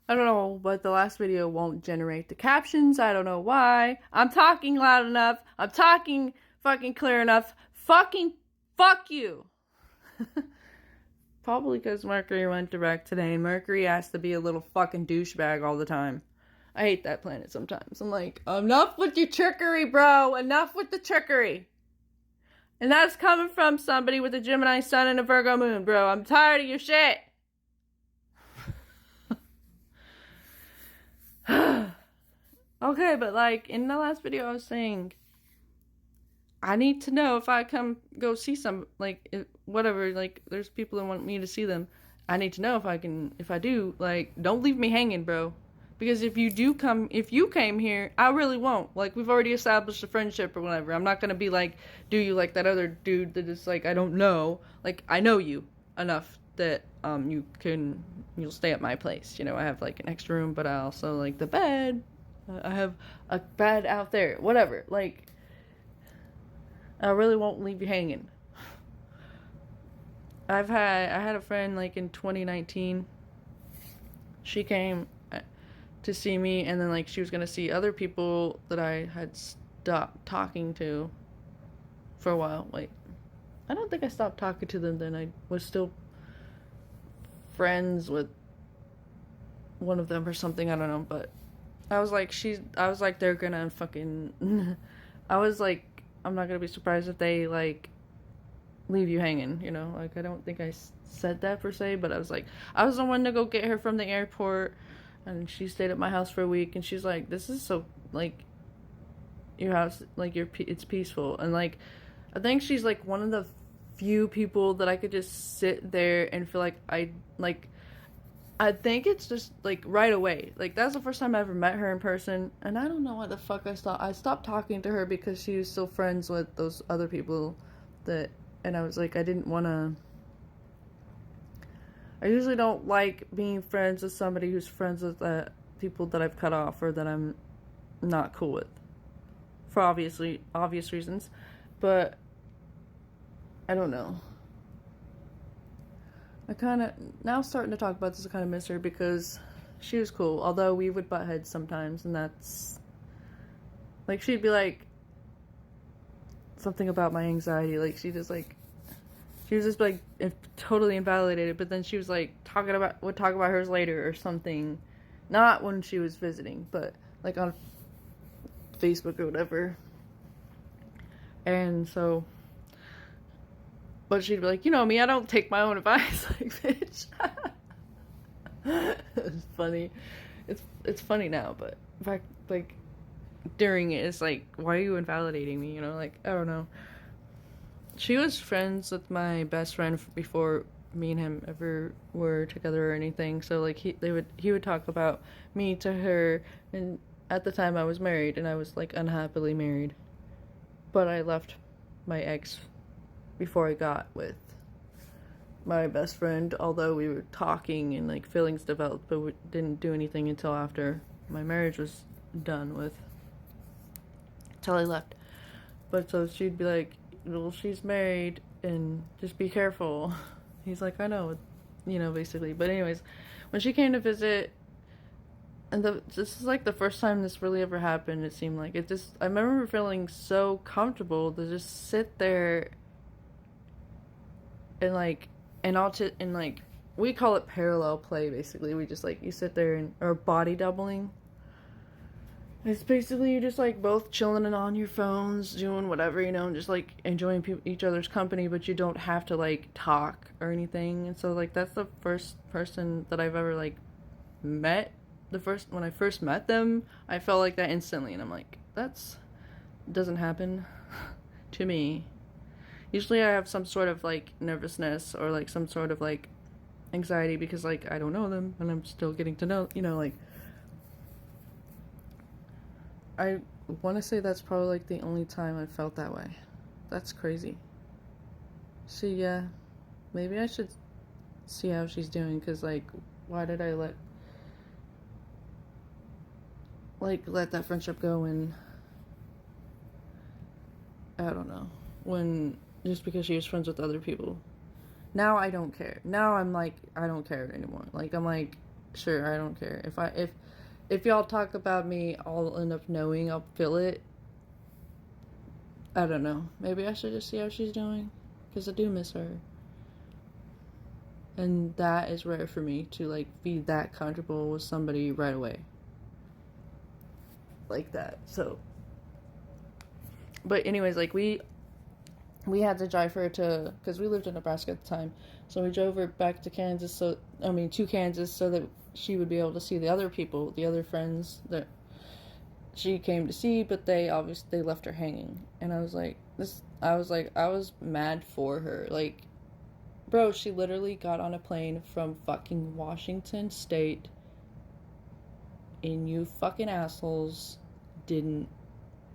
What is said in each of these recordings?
I don't know, but the last video won't generate the captions. I don't know why. I'm talking loud enough. I'm talking fucking clear enough. Fucking fuck you. Probably because Mercury went direct today, and Mercury has to be a little fucking douchebag all the time. I hate that planet sometimes. I'm like, enough with your trickery, bro. Enough with the trickery. And that's coming from somebody with a Gemini sun and a Virgo moon, bro. I'm tired of your shit. Okay, but like in the last video, I was saying I need to know if I come go see some like whatever. Like there's people that want me to see them. I need to know if I can. If I do, like, don't leave me hanging, bro. Because if you came here, I really won't. Like we've already established a friendship or whatever. I'm not gonna be like, do you like that other dude that is like I don't know. Like I know you enough that you'll stay at my place. You know, I have like an extra room, but I also like the bed. I have a bed out there. Whatever. Like I really won't leave you hanging. I had a friend like in 2019. She came to see me, and then like she was gonna see other people that I had stopped talking to for a while. Like I don't think I stopped talking to them then. I was still friends with one of them or something. I don't know, but I was like they're gonna fucking. I was like I'm not gonna be surprised if they like leave you hanging, you know? Like, I don't think I said that per se, but I was like, I was the one to go get her from the airport, and she stayed at my house for a week, and she's like, this is so, like, your house, like, it's peaceful. And, like, I think she's, like, one of the few people that I could just sit there and feel like I think it's just, like, right away. Like, that's the first time I ever met her in person, and I don't know why the fuck I stopped talking to her because she was still friends with those other people that and I was like, I didn't want to. I usually don't like being friends with somebody who's friends with people that I've cut off or that I'm not cool with, for obvious reasons. But I don't know. I kind of now starting to talk about this. I kind of miss her because she was cool. Although we would butt heads sometimes, and that's like she'd be like something about my anxiety. Like she was just like totally invalidated, but then she was like would talk about hers later or something, not when she was visiting, but like on Facebook or whatever. And so, but she'd be like, you know me, I don't take my own advice. Like, bitch. It's funny. It's funny now, but in fact, like during it, it's like, why are you invalidating me? You know, like I don't know. She was friends with my best friend before me and him ever were together or anything. So like he would talk about me to her, and at the time I was married and I was like unhappily married. But I left my ex before I got with my best friend, although we were talking and like feelings developed, but we didn't do anything until after my marriage was done with. Till I left. But so she'd be like, well, she's married and just be careful. He's like, I know, you know, basically. But anyways, when she came to visit, and this is like the first time this really ever happened, it seemed like. I remember feeling so comfortable to just sit there and like, and like, we call it parallel play, basically. We just like, you sit there or body doubling. It's basically you're just like both chilling and on your phones, doing whatever, you know, and just like enjoying each other's company, but you don't have to like talk or anything. And so like that's the first person that I've ever like met. When I first met them, I felt like that instantly, and I'm like, that's doesn't happen to me. Usually I have some sort of like nervousness or like some sort of like anxiety because like I don't know them and I'm still getting to know, you know, like I want to say that's probably like the only time I felt that way. That's crazy. See, yeah, maybe I should see how she's doing, because like, why did I let that friendship go? And I don't know, when just because she was friends with other people. Now I don't care. Now I'm like, I don't care anymore. Like I'm like, sure, I don't care. If y'all talk about me, I'll end up knowing. I'll feel it. I don't know. Maybe I should just see how she's doing, because I do miss her. And that is rare for me to like be that comfortable with somebody right away. Like that. So, but anyways, like we had to drive her to, because we lived in Nebraska at the time, so we drove her back to Kansas, to Kansas, so that she would be able to see the other people, the other friends that she came to see, but they left her hanging. And I was mad for her. Like, bro, she literally got on a plane from fucking Washington State, and you fucking assholes didn't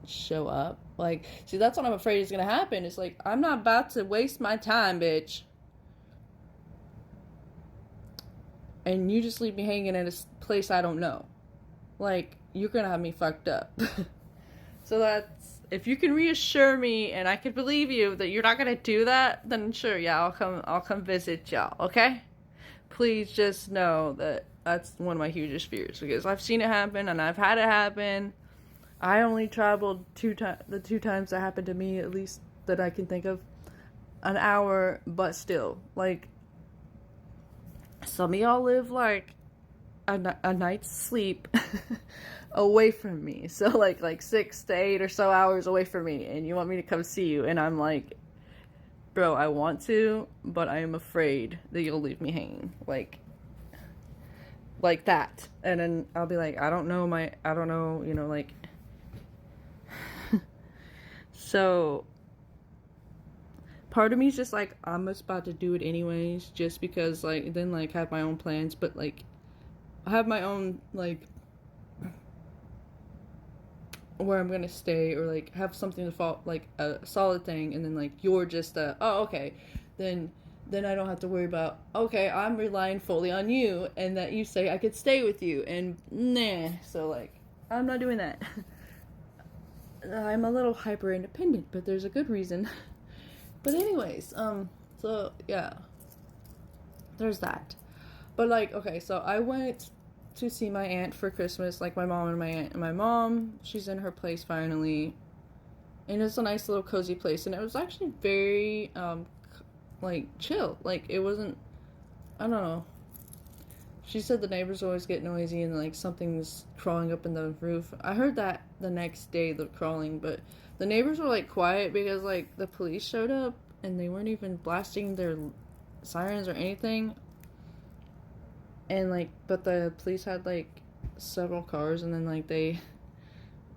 show up. Like, see, that's what I'm afraid is gonna happen. It's like, I'm not about to waste my time, bitch, and you just leave me hanging at a place I don't know. Like, you're gonna have me fucked up. So that's, if you can reassure me and I can believe you that you're not gonna do that, then sure, yeah, I'll come visit y'all, okay? Please just know that that's one of my hugest fears, because I've seen it happen and I've had it happen. I only traveled the two times that happened to me, at least that I can think of, an hour, but still, like, some of y'all live like a night's sleep away from me. So like 6 to 8 or so hours away from me, and you want me to come see you, and I'm like, bro, I want to, but I am afraid that you'll leave me hanging. Like that. And then I'll be like, I don't know, like, so part of me is just like, I'm just about to do it anyways, just because, like, then like have my own plans, but like I have my own, like, where I'm gonna stay, or like have something to fall, like a solid thing, and then like you're just oh, okay, then I don't have to worry about, okay, I'm relying fully on you, and that you say I could stay with you, and nah. So like, I'm not doing that. I'm a little hyper independent, but there's a good reason. But anyways, so yeah, there's that. But like, okay, so I went to see my aunt for Christmas, like my mom and my aunt. And my mom, she's in her place finally, and it's a nice little cozy place, and it was actually very like chill. Like, it wasn't, I don't know. She said the neighbors always get noisy and like something's crawling up in the roof. I heard that the next day, the crawling, but the neighbors were like quiet because like the police showed up and they weren't even blasting their sirens or anything. And like, but the police had like several cars, and then like they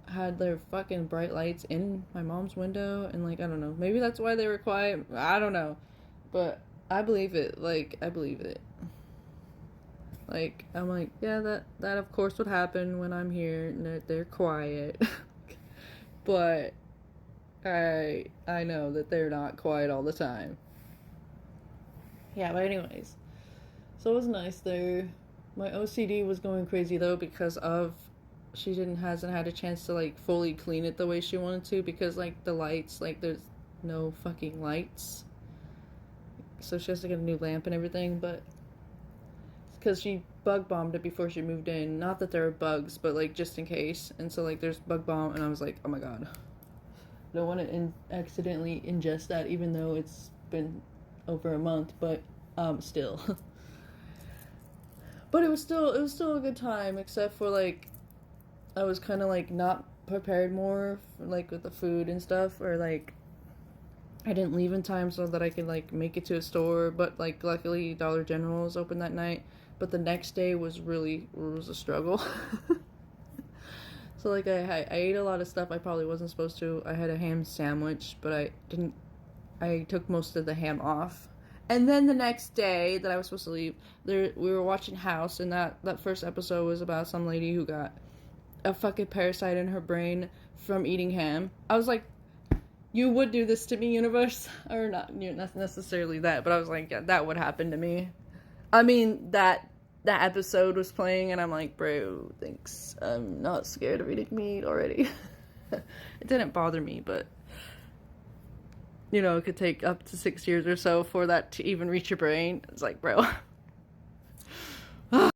had their fucking bright lights in my mom's window, and like, I don't know, maybe that's why they were quiet. I don't know, but I believe it. Like, I believe it. Like, I'm like, yeah, that of course would happen when I'm here, and they're quiet. But I know that they're not quiet all the time. Yeah, but anyways, so it was nice there. My OCD was going crazy though, because of she hasn't had a chance to like fully clean it the way she wanted to, because like the lights, like there's no fucking lights, so she has to get a new lamp and everything. But because she bug bombed it before she moved in, not that there are bugs, but like just in case. And so like there's bug bomb, and I was like, oh my god, I don't want to accidentally ingest that, even though it's been over a month, but still. But it was still a good time, except for like I was kind of like not prepared more for, like with the food and stuff, or like I didn't leave in time so that I could like make it to a store. But like luckily Dollar General was open that night, but the next day was a struggle. So like I ate a lot of stuff I probably wasn't supposed to. I had a ham sandwich, but I took most of the ham off. And then the next day that I was supposed to leave, we were watching House, and that first episode was about some lady who got a fucking parasite in her brain from eating ham. I was like, you would do this to me, universe? Or not necessarily that, but I was like, yeah, that would happen to me. I mean, that episode was playing, and I'm like, bro, thanks. I'm not scared of eating meat already. It didn't bother me, but you know, it could take up to 6 years or so for that to even reach your brain. It's like, bro.